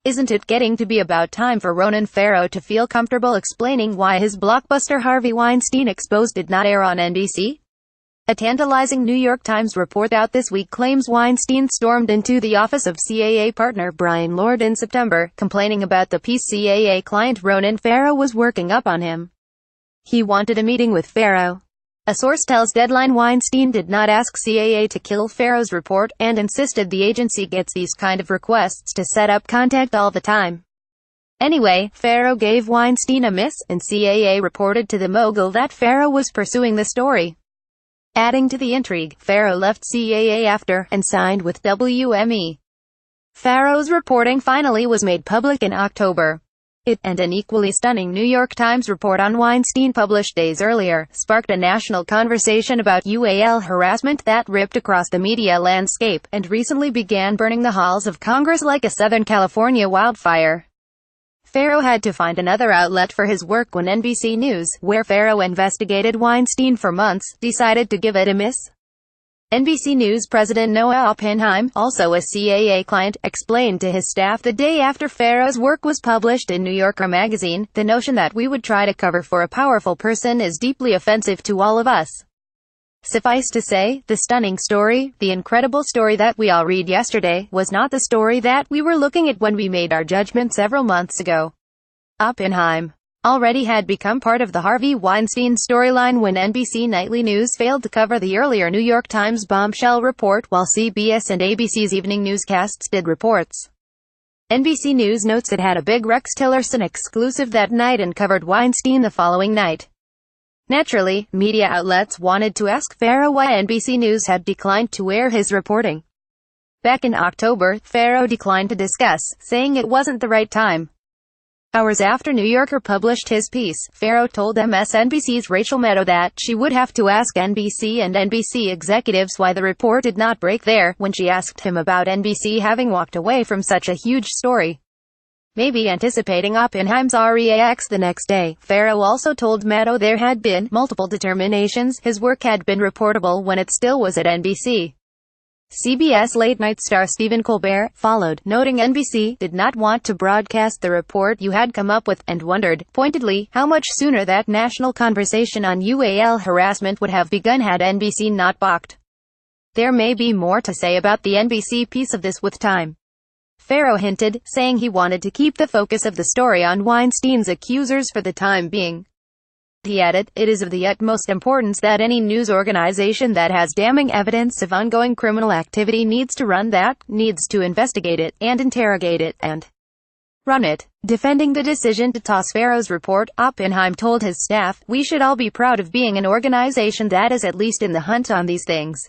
Isn't it getting to be about time for Ronan Farrow to feel comfortable explaining why his blockbuster Harvey Weinstein exposed did not air on NBC? A tantalizing New York Times report out this week claims Weinstein stormed into the office of CAA partner Bryan Lourd in September, complaining about the piece CAA client Ronan Farrow was working up on him. He wanted a meeting with Farrow. A source tells Deadline Weinstein did not ask CAA to kill Farrow's report, and insisted the agency gets these kind of requests to set up contact all the time. Anyway, Farrow gave Weinstein a miss, and CAA reported to the mogul that Farrow was pursuing the story. Adding to the intrigue, Farrow left CAA after, and signed with WME. Farrow's reporting finally was made public in October. It, and an equally stunning New York Times report on Weinstein published days earlier, sparked a national conversation about UAL harassment that ripped across the media landscape, and recently began burning the halls of Congress like a Southern California wildfire. Farrow had to find another outlet for his work when NBC News, where Farrow investigated Weinstein for months, decided to give it a miss. NBC News President Noah Oppenheim, also a CAA client, explained to his staff the day after Farrow's work was published in New Yorker magazine, "The notion that we would try to cover for a powerful person is deeply offensive to all of us." Suffice to say, the stunning story, the incredible story that we all read yesterday, was not the story that we were looking at when we made our judgment several months ago. Oppenheim already had become part of the Harvey Weinstein storyline when NBC Nightly News failed to cover the earlier New York Times bombshell report, while CBS and ABC's evening newscasts did reports. NBC News notes it had a big Rex Tillerson exclusive that night and covered Weinstein the following night. Naturally, media outlets wanted to ask Farrow why NBC News had declined to air his reporting. Back in October, Farrow declined to discuss, saying it wasn't the right time. Hours after New Yorker published his piece, Farrow told MSNBC's Rachel Maddow that she would have to ask NBC and NBC executives why the report did not break there, when she asked him about NBC having walked away from such a huge story. Maybe anticipating Oppenheim's reaction the next day, Farrow also told Maddow there had been multiple determinations his work had been reportable when it still was at NBC. CBS late-night star Stephen Colbert followed, noting NBC did not want to broadcast the report you had come up with, and wondered, pointedly, how much sooner that national conversation on UAL harassment would have begun had NBC not balked. There may be more to say about the NBC piece of this with time, Farrow hinted, saying he wanted to keep the focus of the story on Weinstein's accusers for the time being. He added, "It is of the utmost importance that any news organization that has damning evidence of ongoing criminal activity needs to run that, needs to investigate it, and interrogate it, and run it." Defending the decision to toss Farrow's report, Oppenheim told his staff, "We should all be proud of being an organization that is at least in the hunt on these things."